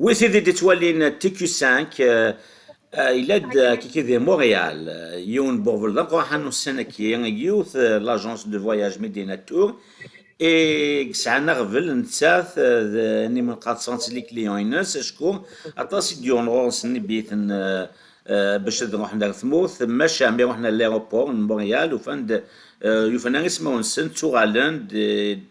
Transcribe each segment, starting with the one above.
Oui, c'est des toiles TQ5. Il aide qui de Montréal. Yon Borvoldan, quand on s'en qui youth l'agence de voyage Medina Tour. Et ça نغفل نتساث اني من قاد سنتي لي كليون ينس شكون اطاس ديون روس نبيت باش نروح ندير ثموث ماشي عمي رحنا ليروبور مونريال وفند يوفنا اسمه نسن توغالند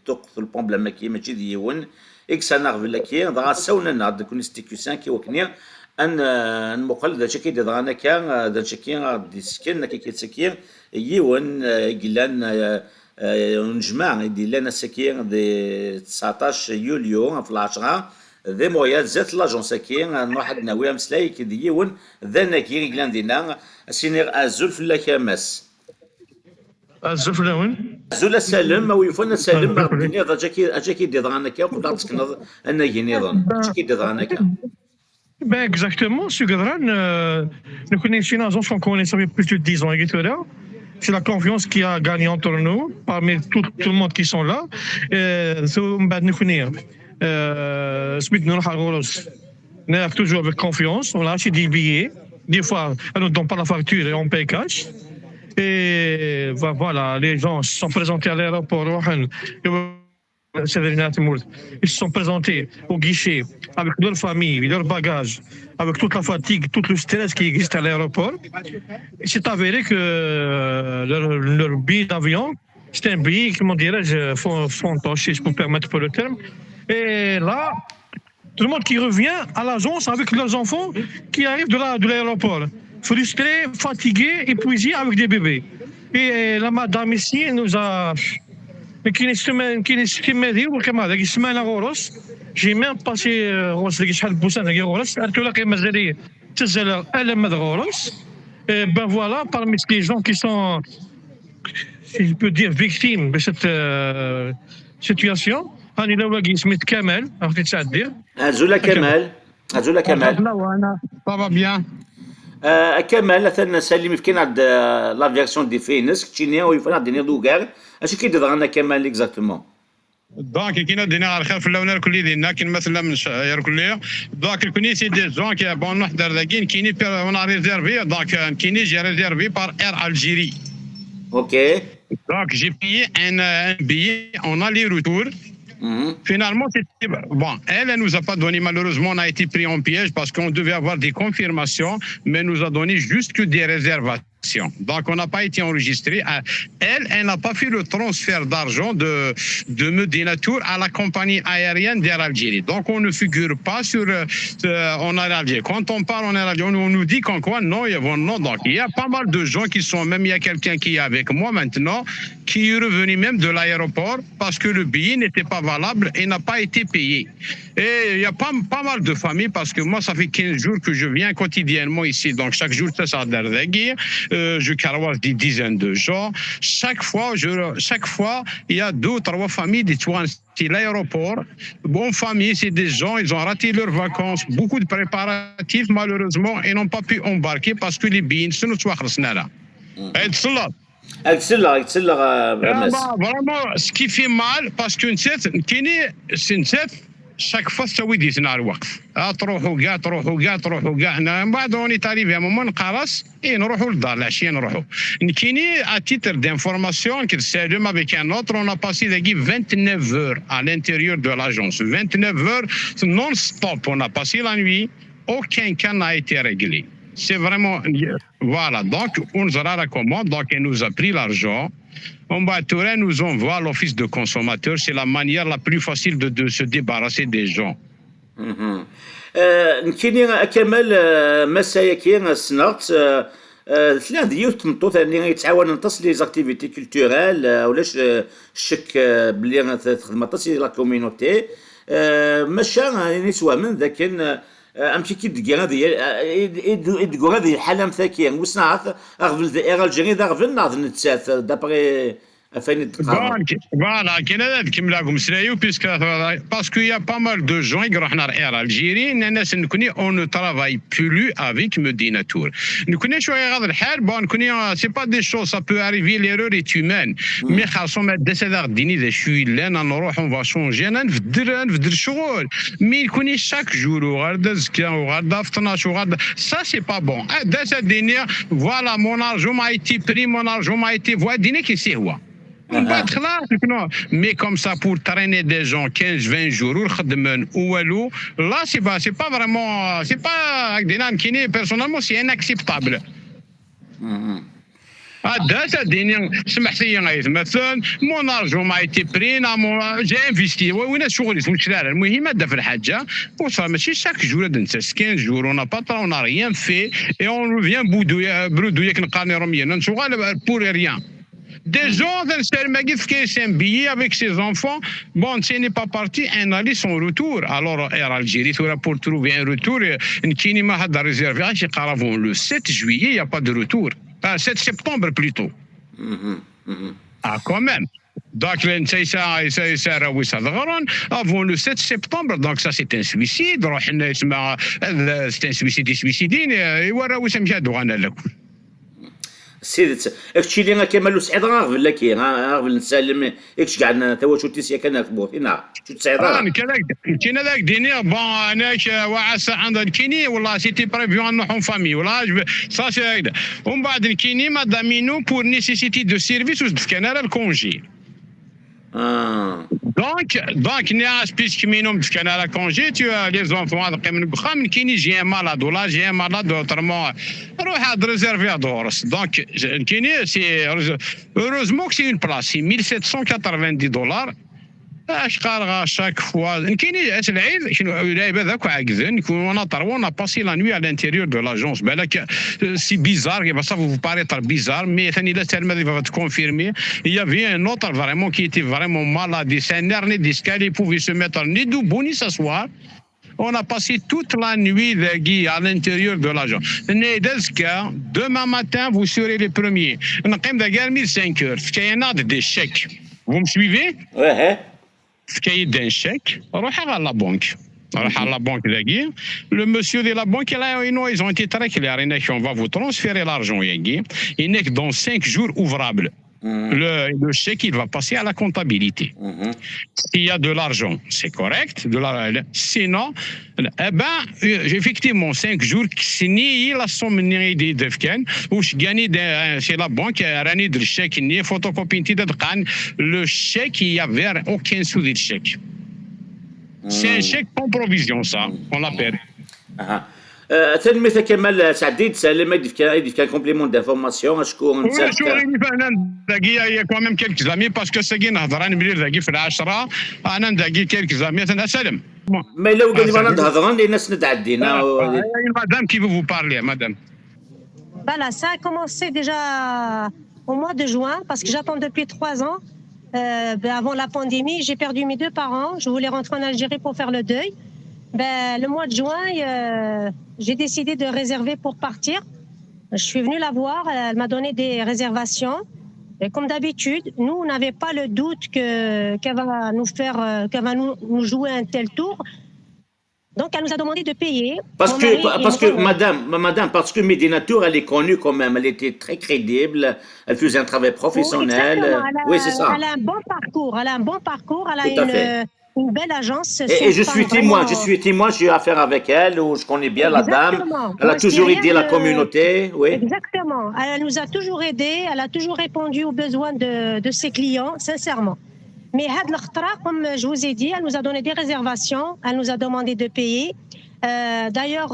دوق البون بلا ماكي ماشي ديون اكس انا غفل كي ضا سونا نعد كون ستيكو 5 كي وكنيا ان المقل ذا شكي دغانا كان ذا شكي دي سكن كي كيتسكي يون قلان نجمع يدي لنا سكين دي 19 يوليو في العشرة ذي مويات زات لاجون سكين واحد ناوي مسلاي كي يون ذا ناكي رجلان دينا سينير ازول في اللاكامس الزوف لون ازول سالم او يفون سالم الدنيا ذا جاكي دي ضغانا كا وقدر تسكن انا ينيضن جاكي دي ضغانا كا Ben exactement, ce Gadran, nous connaissons une agence qu'on connaît ça fait plus de 10 ans, c'est la confiance qui a gagné entre nous, parmi tout le monde qui sont là. Nous connaissons, on a toujours avec confiance, on a acheté des billets, des fois, on ne donne pas la facture et on paye cash. Et voilà, les gens se sont présentés à l'aéroport. Ils se sont présentés au guichet avec leur famille, leur bagage, avec toute la fatigue, tout le stress qui existe à l'aéroport. Il s'est avéré que leur billet d'avion, c'était un billet, comment dirais-je, fantoche, si je peux me permettre pour le terme. Et là, tout le monde qui revient à l'agence avec leurs enfants qui arrivent de l'aéroport, frustrés, fatigués, épuisés avec des bébés. Et la madame ici nous a... J'ai même passé ben voilà, parmi les gens qui sont, si je peux dire, victimes de cette situation, Kamel, Azula Kamel. Azula Kamel. Ça va bien. كمال مثلا سلم كاين عند لا فيرسيون دي فينس كتشينيا ويفنا عندنا دوغار اش كيدير عندنا كمال اكزاكتومون دونك كاين دينا على الخير في الاولى كل دينا كاين مثلا من شهر كل دونك كوني سي دي جون كي بون نحضر لاكين كايني اون ريزيرفي دونك كايني جي ريزيرفي بار اير الجيري اوكي دونك جي بيي ان بيي اون الي روتور. Finalement, bon, elle ne nous a pas donné, malheureusement, on a été pris en piège parce qu'on devait avoir des confirmations, mais elle nous a donné juste que des réservations. Donc, on n'a pas été enregistré. Elle n'a pas fait le transfert d'argent de Medina Tour à la compagnie aérienne d'Air Algérie. Donc, on ne figure pas en Air Algérie. Quand on parle en Air Algérie, on nous dit qu'en quoi, non, non. Donc, il y a pas mal de gens qui sont, même il y a quelqu'un qui est avec moi maintenant, qui est revenu même de l'aéroport parce que le billet n'était pas valable et n'a pas été payé. Et il y a pas mal de familles parce que moi, ça fait 15 jours que je viens quotidiennement ici. Donc, chaque jour, ça je caroise des dizaines de gens. Chaque fois, il y a 2 ou 3 familles des Touans. C'est l'aéroport. Bonne famille, c'est des gens, ils ont raté leurs vacances. Beaucoup de préparatifs, malheureusement, et n'ont pas pu embarquer parce que les billets ne sont pas là. Vraiment, ce qui fait mal, parce que chaque fois تسوي ديتنا الوقت تروحوا كاع من بعد اون تاريفي مومون نقرص نروحوا للدار العشيه نروحوا كايني ا تيتر دانفورماسيون كنسالم avec un autre on a passé 29 heures à l'intérieur de l'agence 29 heures non stop on a passé la nuit aucun cas n'a été réglé c'est vraiment voilà donc on nous a recommandé donc elle nous a pris l'argent. Touraine nous envoie à l'office de consommateur, c'est la manière la plus facile de se débarrasser des gens. كاين كمال مسايا كاين سنغت ثلاث ديال تمطوط اللي يتعاون نتص لي زاكتيفيتي كولتورال ولاش الشك بلي تخدم نتص لا كوميونيتي ماشا يعني سوا من ذاك امشي كي دكي غادي يدقوا هذه الحاله مثاكيه وسنعرف اغفل الجيري ذا غفل ناض نتسات دابغي فين تقارن Voilà, parce qu'il y a pas mal de gens qui sont en Algérie, on ne travaille plus avec Medina Tour. C'est pas des choses, ça peut arriver, l'erreur est humaine. Mais on va changer, mais chaque jour, ça c'est pas bon. Voilà, mon argent m'a été pris, mon argent m'a été voidiné, qui c'est quoi? Mais comme ça, pour traîner des gens 15-20 jours, là, c'est pas vraiment, c'est pas, personnellement, c'est inacceptable. Mon argent m'a été pris, j'ai investi, chaque jour, 15 jours, on n'a pas on n'a rien fait et on vient bredouiller pour rien. Des gens, c'est un billet avec ses enfants. Bon, ce n'est pas parti, un aller son retour. Alors, Air Algérie, pour trouver un retour, une kinima a réservé le 7 juillet, il n'y a pas de retour. 7 septembre plutôt. Ah, quand même. Donc, avant le 7 septembre, donc ça c'est un suicide. C'est un suicide suicidine. Et voilà où ça me fait. سيدت اكشي لينا كمال سعيد غاغ لا كي غاغ نسلم اكش كاع توا شو تيسيا كان كبوط هنا شو تسعيد انا كنا ذاك ديني بون انا وعسى عند الكيني والله سيتي بريفيو نروحوا فامي والله صا سي هكذا ومن بعد الكيني مادامينو بور نيسيسيتي دو سيرفيس كان على الكونجي Donc, puisque minimum de canal à congé, tu as les enfants qui j'ai un malade, ou là j'ai un malade autrement. Réservé à Doros. Donc, c'est heureusement que c'est une place, c'est $1790. À chaque fois, on a passé la nuit à l'intérieur de l'agence. C'est bizarre, ça va vous paraître bizarre, mais il va te confirmer. Il y avait un autre vraiment qui était vraiment malade, c'est un hernie discale, il pouvait se mettre ni debout ni s'asseoir. On a passé toute la nuit à l'intérieur de l'agence. Demain matin, vous serez les premiers. On a quand même 1500 heures. Il y en a des chèques. Vous me suivez? Ouais. كاين d'un chèque, روح على لا بنك. روح على لا بنك ذاكي. Le monsieur de la banque, ils ont été très clairs. On va vous transférer l'argent. Il n'est que dans 5 jours ouvrables. Le chèque, il va passer à la comptabilité. S'il y a de l'argent, c'est correct. Sinon, effectivement, 5 jours, c'est ni la somme ni des devken, ou je gagne chez la banque, le chèque, ni photocopie, le chèque, il n'y avait aucun sous de chèque. C'est un chèque sans provision, ça, on l'appelle. ثاني مثل كمال سعديد سالم يدير كان كومبليمون دانفورماسيون شكون انت هي كمان كيلك زامي باسكو ساكي نهضر انا ملي ذاكي في العشره انا نداكي كيلك زامي انا سالم ما الا قال لي ما نهضرون لان الناس ندعدينا madame qui veut vous parler madame. Voilà, ça a commencé déjà au mois de juin parce que j'attends depuis 3 ans. Avant la pandémie, j'ai perdu mes 2 parents. Je voulais rentrer en Algérie pour faire le deuil. Le mois de juin, j'ai décidé de réserver pour partir. Je suis venue la voir, elle m'a donné des réservations. Et comme d'habitude, nous, on n'avait pas le doute qu'elle va nous faire, qu'elle va nous jouer un tel tour. Donc, elle nous a demandé de payer. Parce que madame, parce que Medina Tour, elle est connue quand même, elle était très crédible, elle faisait un travail professionnel. Oui, c'est ça. Elle a un bon parcours, elle a une belle agence. Et je suis témoin, j'ai eu affaire avec elle, où je connais bien la dame. Elle a toujours aidé la communauté, oui. Exactement. Elle nous a toujours aidés, elle a toujours répondu aux besoins de ses clients, sincèrement. Mais comme je vous ai dit, elle nous a donné des réservations, elle nous a demandé de payer. D'ailleurs,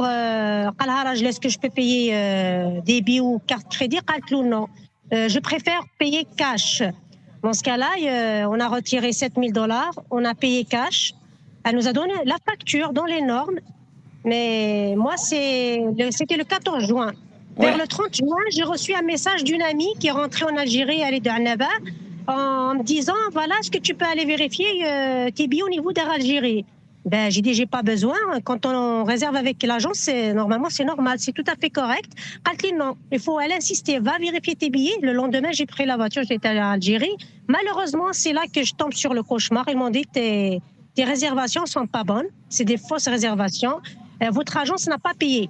est-ce que je peux payer des billets ou carte crédit? Non. Je préfère payer cash. Dans ce cas-là, on a retiré $7000, on a payé cash. Elle nous a donné la facture dans les normes. Mais moi, c'était le 14 juin. Vers le 30 juin, j'ai reçu un message d'une amie qui est rentrée en Algérie, elle est de Annaba, en me disant, voilà, est-ce que tu peux aller vérifier tes billets au niveau d'Air Algérie? Ben, j'ai dit, j'ai pas besoin. Quand on réserve avec l'agence, normalement, c'est normal, c'est tout à fait correct. Kathleen, non, elle insistait, va vérifier tes billets. Le lendemain, j'ai pris la voiture, j'étais allée en Algérie. Malheureusement, c'est là que je tombe sur le cauchemar. Ils m'ont dit, tes réservations sont pas bonnes. C'est des fausses réservations. Votre agence n'a pas payé.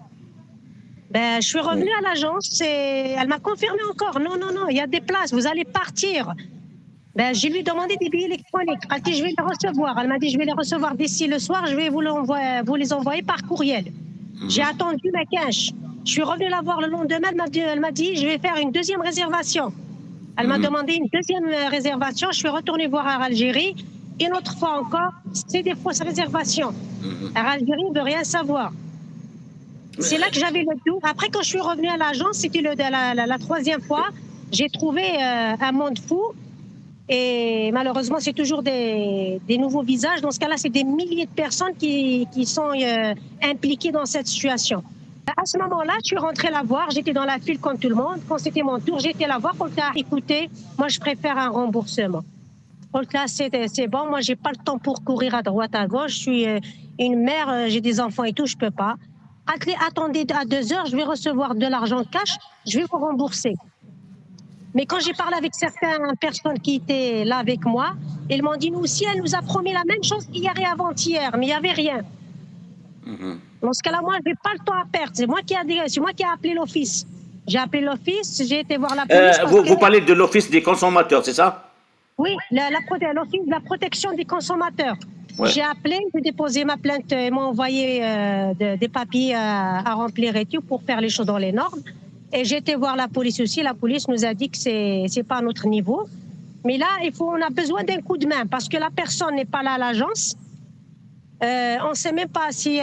Ben, je suis revenue à l'agence et elle m'a confirmé encore. Non, il y a des places, vous allez partir. Ben, j'ai lui demandé des billets électroniques. Elle dit, je vais les recevoir. Elle m'a dit, je vais les recevoir d'ici le soir, je vais vous les envoyer par courriel. J'ai attendu ma cash. Je suis revenue la voir le lendemain, elle m'a dit, je vais faire une deuxième réservation. Elle m'a demandé une deuxième réservation, je suis retournée voir à Algérie. Et une autre fois encore, c'est des fausses réservations. À Algérie, on ne veut rien savoir. C'est là que j'avais le doute. Après, quand je suis revenue à l'agence, c'était la troisième fois, j'ai trouvé un monde fou. Et malheureusement, c'est toujours des nouveaux visages. Dans ce cas-là, c'est des milliers de personnes qui sont impliquées dans cette situation. À ce moment-là, je suis rentrée la voir. J'étais dans la file comme tout le monde. Quand c'était mon tour, j'étais la voir. Quand t'as écouté, moi, je préfère un remboursement. Donc là, c'est bon. Moi, j'ai pas le temps pour courir à droite, à gauche. Je suis une mère, j'ai des enfants et tout, je peux pas. Attendez à 2 heures, je vais recevoir de l'argent cash, je vais vous rembourser. Mais quand j'ai parlé avec certaines personnes qui étaient là avec moi, ils m'ont dit, nous aussi, elle nous a promis la même chose hier et avant-hier, mais il n'y avait rien. Dans ce cas-là, moi, je n'ai pas le temps à perdre. C'est moi qui ai appelé l'office. J'ai appelé l'office, j'ai été voir la police. Vous parlez de l'Office des consommateurs, c'est ça? Oui, l'Office de la protection des consommateurs. Ouais. J'ai appelé, j'ai déposé ma plainte, ils m'ont envoyé des papiers à remplir et tout pour faire les choses dans les normes. Et j'ai été voir la police aussi. La police nous a dit que c'est pas à notre niveau. Mais là, on a besoin d'un coup de main parce que la personne n'est pas là à l'agence. On ne sait même pas si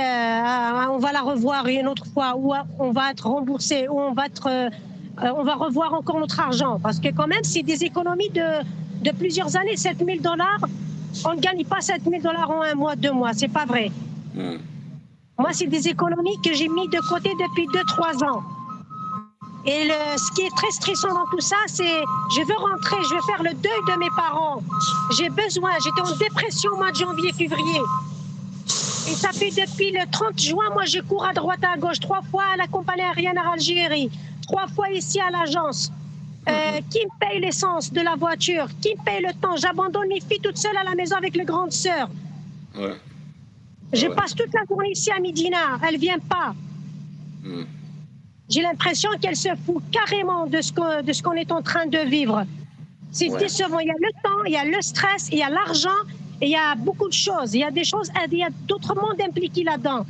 on va la revoir une autre fois ou on va être remboursé ou on va revoir encore notre argent. Parce que quand même, c'est des économies de plusieurs années. $7 000, on ne gagne pas $7 000 en 1 mois, 2 mois. C'est pas vrai. Moi, c'est des économies que j'ai mis de côté depuis 2-3 ans. Et ce qui est très stressant dans tout ça, c'est je veux rentrer, je veux faire le deuil de mes parents. J'ai besoin, j'étais en dépression au mois de janvier, février. Et ça fait depuis le 30 juin, moi je cours à droite, à gauche, 3 fois à la compagnie aérienne à Algérie, 3 fois ici à l'agence. Qui me paye l'essence de la voiture? Qui me paye le temps? J'abandonne mes filles toutes seules à la maison avec les grandes sœurs. Ouais. Je passe toute la journée ici à Médina, elle ne vient pas. J'ai l'impression qu'elle se fout carrément de ce qu'on est en train de vivre. C'est décevant. Il y a le temps, il y a le stress, il y a l'argent, et il y a beaucoup de choses. Il y a des choses, il y a d'autres mondes impliqués là-dedans.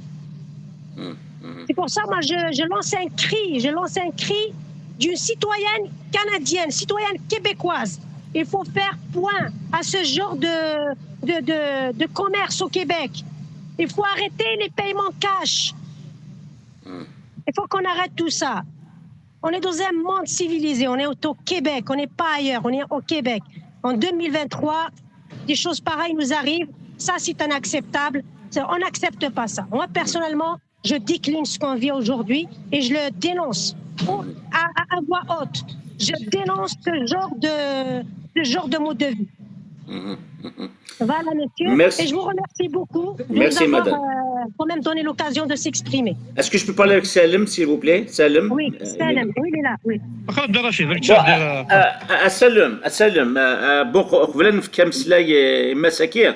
C'est pour ça, moi, je lance un cri d'une citoyenne canadienne, citoyenne québécoise. Il faut faire point à ce genre de commerce au Québec. Il faut arrêter les paiements cash. Il faut qu'on arrête tout ça. On est dans un monde civilisé, on est au Québec, on n'est pas ailleurs, on est au Québec. En 2023, des choses pareilles nous arrivent, ça c'est inacceptable, on n'accepte pas ça. Moi personnellement, je décline ce qu'on vit aujourd'hui et je le dénonce à voix haute. Je dénonce ce genre de mode de vie. Voilà, monsieur. Merci. Et je vous remercie beaucoup de Merci, nous avoir madame. quand même donné l'occasion de s'exprimer. Est-ce que je peux parler avec Salim, s'il vous plaît? Salim? Oui, Salim, oui, il est là, oui. السلم بوق قبل في كام سلاي مساكين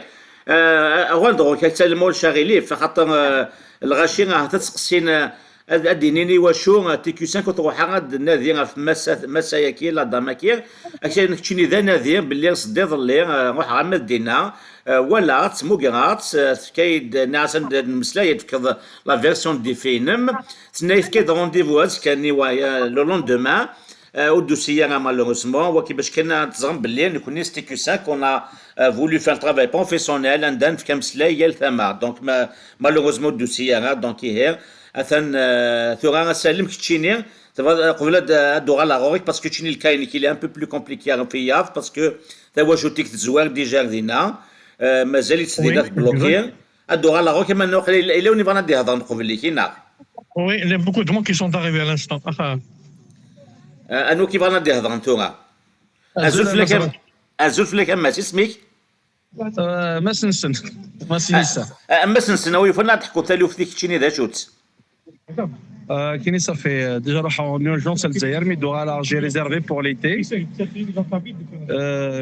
غندرو كتسلموا الشاغلين فخاطر الغاشي تتسقسين ادينيني واشو تيكو 5 تروح غاد نادي في مساياكي لا داماكي اكشن كتشيني ذا نادي باللي صديض اللي نروح غا مدينه ولا تسموغرات كايد ناس المسلايه تفكض لا فيرسيون دي فيلم تنايف كايد رونديفو كاني لو لوندومان au dossier malheureusement وكيفاش كنا تزغم باللي نكوني ستيكو 5 on a voulu faire un travail professionnel عندنا في كام سلايه الثمار دونك malheureusement dossier دونك هير اثن ثورا سالم كتشيني قبل ادو على غوريك باسكو تشيني الكاين كي ان بو بلو كومبليكي في ياف باسكو توا جوتيك تزوار ديجا غدينا مازال يتسديدات بلوكي ادو على غوريك ما نوقع الا وني فانا دي هضر نقول لك هنا Oui, il y a beaucoup de monde qui sont arrivés à l'instant. انو كي فانا دي هضر نتوما ازول فلك ما اسمك ما سنسن ما سنسا اما سنسناوي فنا تحكوا ثالو في ذيك تشيني ذا شوت كيني صافي ديجا روح en urgence الجزائر مي دوغا j'ai réservé pour l'été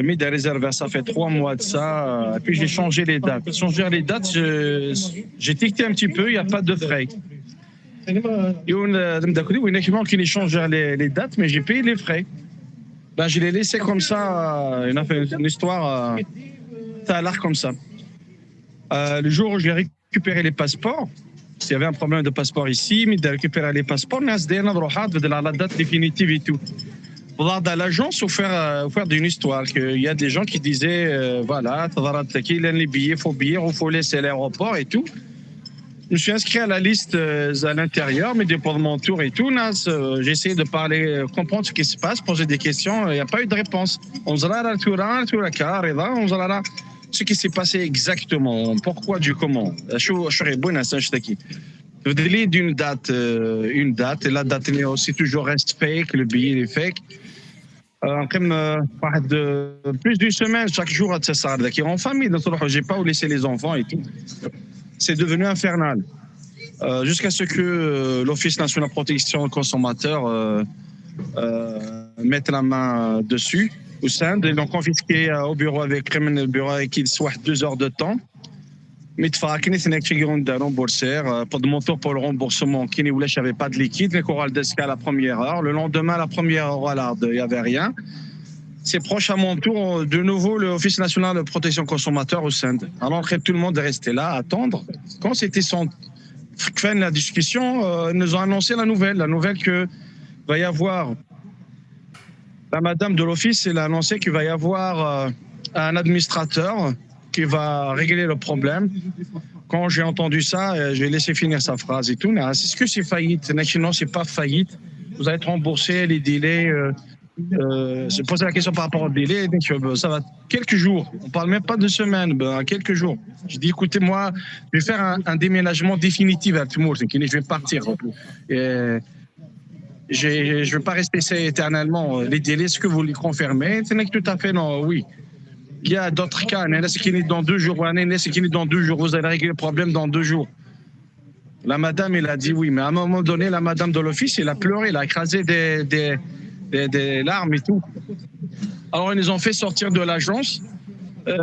mais j'ai réservé ça fait 3 mois de ça et puis j'ai changé les dates j'ai ticté un petit peu il y a pas de frais uniquement qu'il change les dates mais j'ai payé les frais ben je l'ai laissé comme ça il a fait une histoire ça a l'air comme ça le jour où j'ai récupéré les passeports. S'il y avait un problème de passeport ici, mais de récupérer les passeports, on a de la date définitive et tout. Pour à l'agence, ou faire d'une histoire. Il y a des gens qui disaient, voilà, il y a les billets, il faut laisser l'aéroport et tout. Je me suis inscrit à la liste à l'intérieur, mais pour mon tour et tout, j'ai essayé de parler, comprendre ce qui se passe, poser des questions, il n'y a pas eu de réponse. On se ce qui s'est passé exactement, pourquoi, du comment. Vous délai d'une date, une date, et la date aussi toujours reste fake, le billet est fake. Comme plus d'une semaine, chaque jour, en famille, j'ai pas où laisser les enfants et tout. C'est devenu infernal. Jusqu'à ce que l'Office national de protection des consommateurs mette la main dessus. Au sein, ils l'ont confisqué au bureau avec il soit 2 heures de temps. Mais de rembourser pour de mon tour pour le remboursement qui ne j'avais pas de liquide, les chorales d'esca à la première heure. Le lendemain, à la première heure, il n'y avait rien. C'est proche à mon tour, de nouveau, l'Office national de protection consommateur au sein. Alors, tout le monde est resté là, à attendre. Quand c'était son fin de la discussion, ils nous ont annoncé la nouvelle que va y avoir. La madame de l'office, elle a annoncé qu'il va y avoir un administrateur qui va régler le problème. Quand j'ai entendu ça, j'ai laissé finir sa phrase et tout. Est-ce que c'est faillite? Non, c'est pas faillite. Vous allez être remboursé, les délais. J'ai posé la question par rapport au délai. Donc, ça va quelques jours. On parle même pas de semaines, quelques jours. J'ai dit, écoutez, moi, je vais faire un déménagement définitif à Tmour. Je vais partir. Je ne veux pas rester éternellement. Les délais, est-ce que vous les confirmez? C'est tout à fait non, oui. Il y a d'autres cas. C'est qui est dans 2 jours. C'est qui est dans 2 jours. Vous allez régler le problème dans 2 jours. La madame, elle a dit oui. Mais à un moment donné, la madame de l'office, elle a pleuré. Elle a écrasé des larmes et tout. Alors, ils nous ont fait sortir de l'agence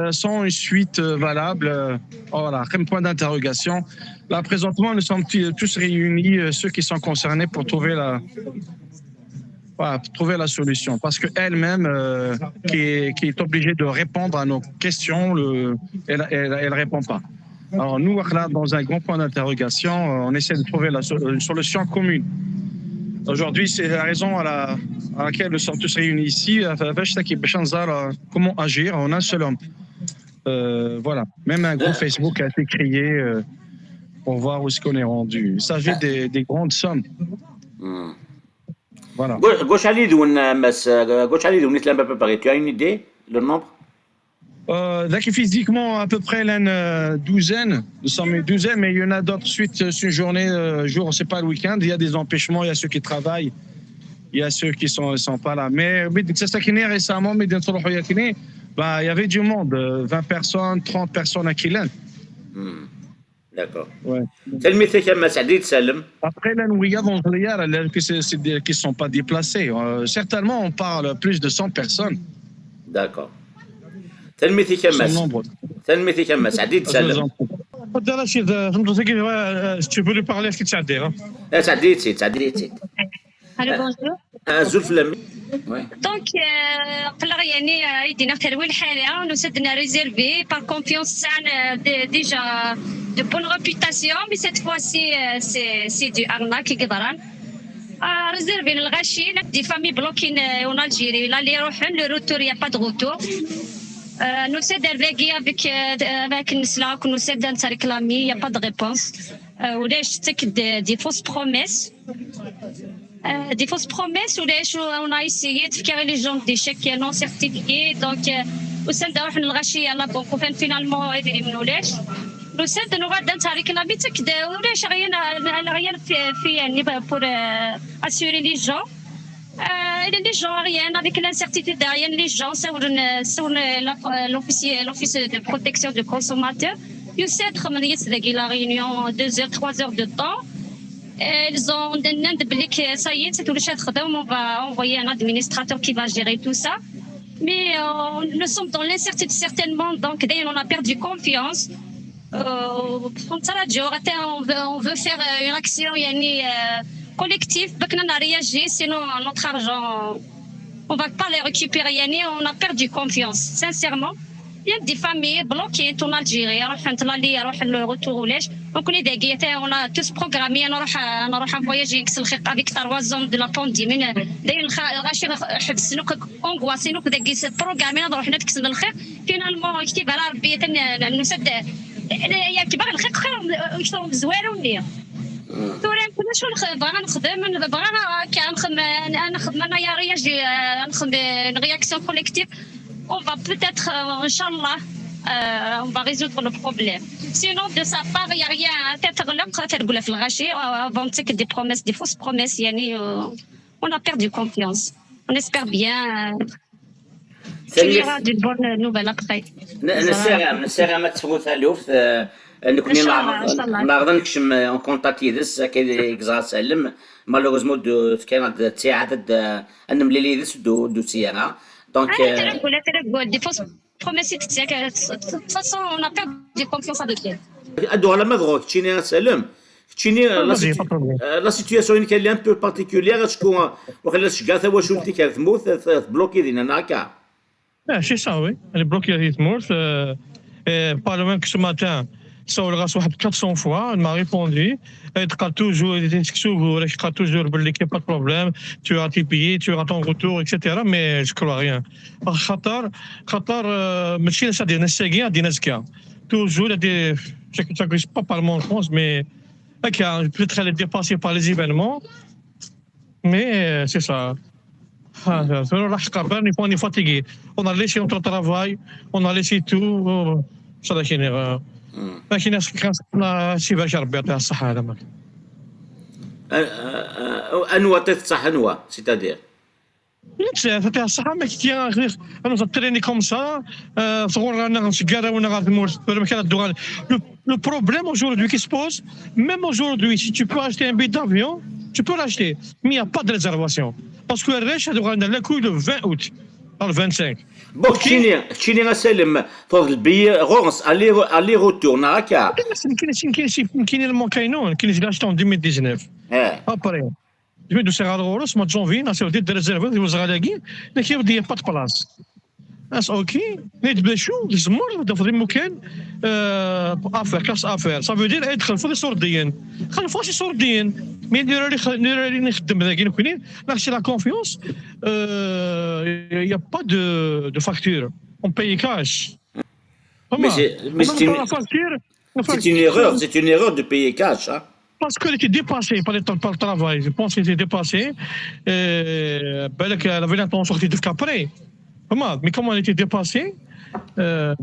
sans une suite valable. Voilà, comme point d'interrogation. Là, présentement, nous sommes tous réunis, ceux qui sont concernés, pour trouver la solution. Parce qu'elle-même, qui est obligée de répondre à nos questions, elle ne répond pas. Alors, nous, là, dans un grand point d'interrogation, on essaie de trouver une solution commune. Aujourd'hui, c'est la raison à laquelle nous sommes tous réunis ici. Comment agir en un seul homme. Voilà. Même un groupe Facebook a été créé pour voir où est-ce qu'on est rendu. Il s'agit des grandes sommes. Voilà. Gauche tu as une idée, le nombre? Physiquement, à peu près une douzaine. Nous sommes une douzaine, mais il y en a d'autres suite. C'est une journée, jour, c'est pas le week-end. Il y a des empêchements, il y a ceux qui travaillent, il y a ceux qui sont pas là. Mais récemment, il y avait du monde, 20 personnes, 30 personnes à Kilen. D'accord. Ouais. Après, là, nous regardons qui ne sont pas déplacés. Certainement, on parle plus de 100 personnes. D'accord. Tu peux lui parler à qui tu as dit. Allô, bonjour. دونك قلنا يعني يدينا في ترويل الحاله نسدنا ريزيرفي بار كونفيونس تاعنا ديجا دو بون ريبوتاسيون مي سيت فوا سي دو ارناك قدران ريزيرفي الغاشي دي فامي بلوكين اون الجيري لا لي يروحون لو روتور يا با دو روتور nous c'est d'arriver avec une slack nous c'est d'un réclamer il y a pas de réponse ou des fausses promesses des fausses promesses ou on a essayé de faire les gens des chèques non certifiés donc وسند نروح نلغشي على بنك وفين فينالمون يدير منولاش وسند نغاد نتاريكنا بيتك ولاش غير في يعني بور اسيوري لي جون Les gens, rien, avec l'incertitude derrière les gens, sur l'office de protection du consommateur, la réunion 2 heures, 3 heures de temps. Ils ont dit que ça y est, c'est tout le chef, on va envoyer un administrateur qui va gérer tout ça. Mais nous sommes dans l'incertitude certainement, donc d'ailleurs on a perdu confiance. On veut faire une action collective, on a réagi, sinon notre argent, on ne va pas les récupérer. On a perdu confiance, sincèrement. Il y a des familles bloquées en Algérie, le retour au lèche. Donc on a tous programmé, on a voyagé avec 3 ans de la pandémie. D'ailleurs, angoissé, nous programmé, on a نتكسب الخير. Finalement, كتب على ربي نسد يا كبار الخير خير يشتغلوا بزوار ونية. تورين كنا شو بغا نخدم بغا نخدم أنا يا رياج نخدم رياكسيون كوليكتيف. On va peut-être, Inch'Allah, on va résoudre le problème. Sinon, de sa part, il n'y a rien à tête avant des promesses, des fausses promesses. On a perdu confiance. On espère bien qu'il y aura de bonnes nouvelles après. نسير ما تفوت الوف نكوني نعرضنكش اون كونتاكت يدس كي اكزا سلم مالوغوزمون دو كانت تساعد ان ملي يدس دو سيارة دونك des fausses promesses. De toute façon, on a perdu confiance avec elle. ادو على مدغوك تشيني سلم تشيني لا سيتوياسيون كان لي ان بو بارتيكولير شكون وخلا شكا ثوا شولتي كانت تموت بلوكي دينا هكا. C'est ça, oui. Elle est bloquée à rythme. Par le même que ce matin, ça a reçu 400 fois. Elle m'a répondu. Elle a toujours dit qu'il n'y a pas de problème. Tu as tes billets, tu as ton retour, etc. Mais je ne crois rien. Qatar, ماشي ناس ديال الساقيه ديال نازكا. Toujours, je ne sais pas parlement en France, mais peut-être elle est dépassée par les événements. Mais c'est ça. On est fatigué. On a laissé notre travail, on a laissé tout. Ça لكن الناس كان شي باش ربي يعطيها الصحة هذا ما انوا تصح انوا سيتادير تعطيها الصحة ما كتيا غير انا تريني كوم سا صغور رانا نشكارا وانا غادي نموت ما كان الدوغال. Le problème aujourd'hui qui se pose, même aujourd'hui, si tu peux acheter un billet d'avion, tu peux l'acheter, mais il n'y a pas de réservation. Parce que le reste, on a le coup le 20 août, le 25. بوك تشيني غسلم فوق البي غونس الي روتور هكا. كاين الموكاينون كاين اللي اشتون 2019 ابري جبدو سيغال غورس ما جونفي ناسيو دي ريزيرفو ديال الزغالاكي لكن بدي با بلاص اس اوكي نيت شو الزمور بدا في المكان افير كاس افير صافي دير يدخل في السورديين خلي فاشي سورديين مي ندير لي نخدم ذاك نكونين ناخذ لا كونفيونس يا با دو فاكتور اون باي كاش c'est une erreur de payer cash hein. Parce qu'elle était dépassée par le travail. Je pense qu'elle était dépassée. Elle avait l'intention de sortir de qu'après. Mais comment elle était dépassée,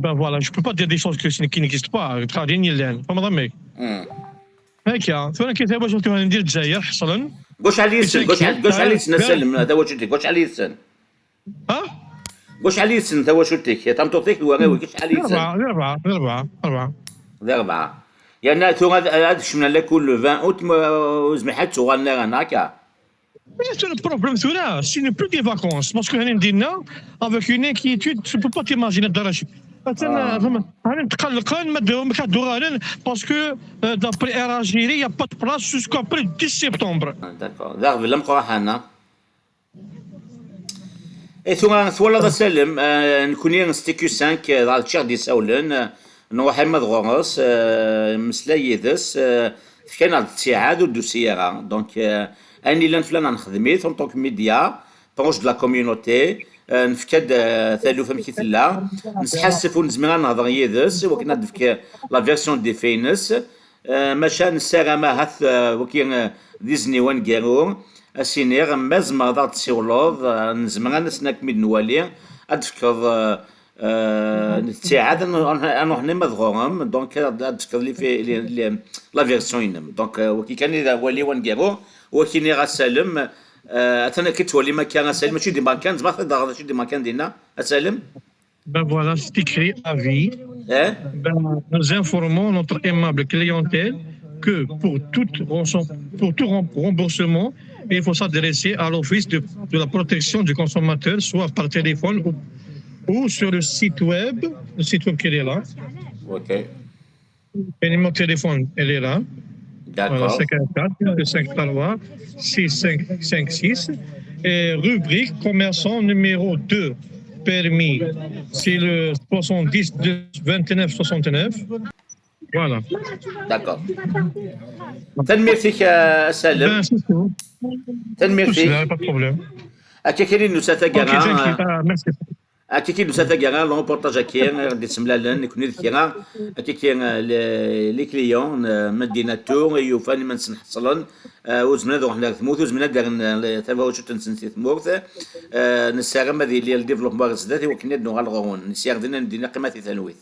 ben voilà, je ne peux pas dire des choses qui n'existent pas. فهمت هكا ثاني كي ثابت شفتي ندير الجزائر حصلا قوش على السن قوش على السن نسلم هذا واش قلت قوش على السن قوش على السن ثوا شفتك تم توثيق الوراوي قوش على السن 4 يعني ثم هذا شمنا لك كل 20 اوت زمحت صغارنا هكا. C'est le problème, ce n'est plus des vacances. Parce que nous avec une inquiétude, tu ne peux pas t'imaginer الدرجة. Parce que d'après Air Algérie, il n'y a pas de place jusqu'après le 10 septembre. D'accord. D'accord. لم قراحنا. ثم ثولا سلم نكوني ستيكو 5 على الشيخ دي ساولن نروح مدغورس مسلاي يدس كان هاد التساعد ودو سيارة دونك اني لان فلان نخدميت اون طونك ميديا بروش دو لا كوميونيتي نفكد ثالوث مكيثلا نسحسف ونزمر نهضر يدس وكنا دفك لا فيرسيون دي فينس ماشا نسارة ما هاث وكين ديزني وان كارور اسينير مازما دار تسيولوض نزمر نسناك ميد نوالي ادفكر نتساعد انا هنا مضغورم دونك ادفكر لي في لا فيرسيون دونك وكي كان اذا والي وان كارور وكيني غا سالم اثنا كتولي مكان اسالم ماشي ديما كان زعما تقدر ماشي ديما كان دينا اسالم. Ben voilà, c'est écrit à vie. اه Ben, nous informons notre aimable clientèle que pour tout remboursement, il faut s'adresser à l'Office de la protection du consommateur, soit par téléphone ou sur le site web qui est là. اوكي Le numéro de téléphone, elle est là. Voilà, داكور 54 253 6556. Et rubrique commerçant numéro 2, permis, c'est le 70 29 69. Voilà. داكور. تنمير فيك يا سالم، Ben, c'est tout. تنمير Tout فيك. cela, pas de problème. اكيكين نساتا Ok, thank you. كانا Merci. اكيكين نساتا كانا لون بورتاج كاين غادي تسملالن يكون كاين اكيكين لي كليون مدينه تور يوفاني ما نحصلن وزمنا ذو حنا ثموث وزمنا دار تفاوت تنسنسي ثموث نساغم هذه اللي الديفلوبمون زدات وكنا نغالغون نسيغ دينا مدينه قيمه ثانويث.